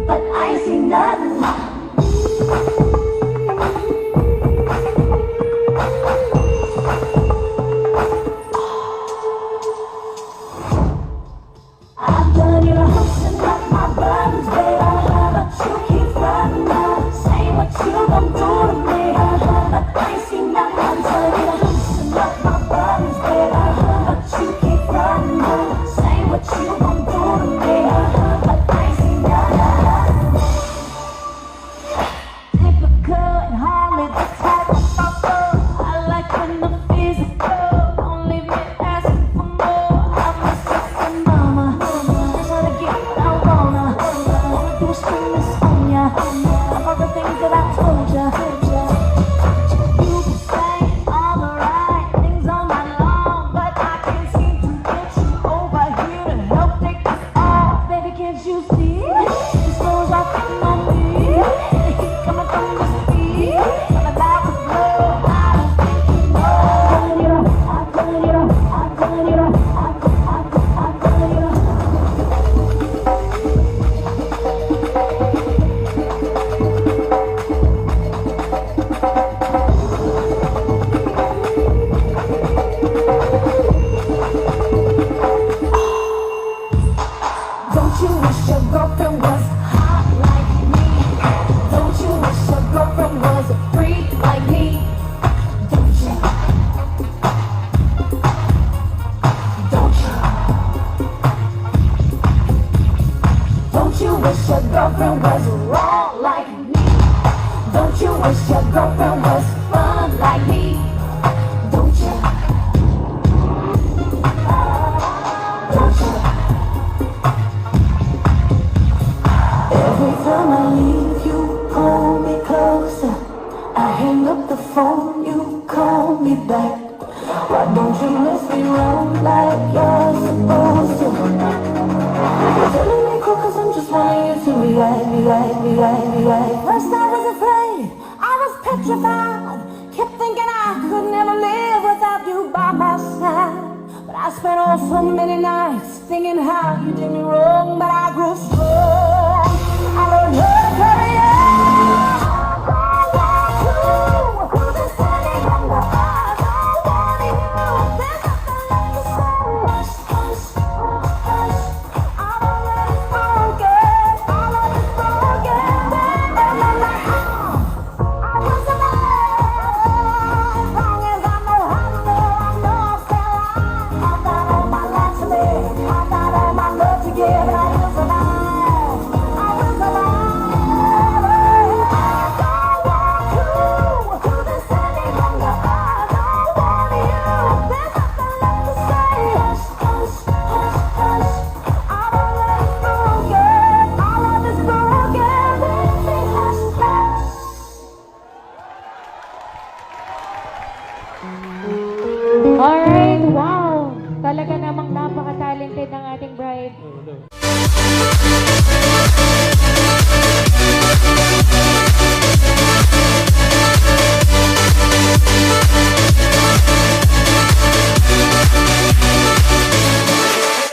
but I see none. I've done your hopes and got my burdens, baby, but you keep running, saying what you gon' do to me, but I see none. I've done your hopes and got my burdens, baby, but you keep running, saying what you gon' do to me, but I see none. Typical and hardly the type of fucker I like when the physical. Don't leave me asking for more. I'm a sexy mama. Just wanna get what I wanna. Wanna do a string this on ya. Of all the things that I told ya. You be saying all the right things all night long, but I can't seem to get you over here to help take this off. Baby, can't you see? These clothes are fitting on me. The heat coming from the speed. I'm about to blow. I don't think you know. I've done it all. I've done it all. I've done it all. Don't you wish your girlfriend was hot like me? Don't you wish your girlfriend was a freak like me? Don't you? Don't you? Don't you wish your girlfriend was raw like me? Don't you wish your girlfriend was fun like me? Don't you? Don't you? Every time I leave, you pull me closer. I hang up the phone, you call me back. Why don't you mess me around like you're supposed to? You're telling me cool cause I'm just wanting you to react. First I was afraid, I was petrified. Kept thinking I could never live without you by my side. But I spent all so many nights thinking how you did me wrong. But I grew strong, I learned how to carry on. Alright, wow! Talaga namang napaka-talented ng ating bride.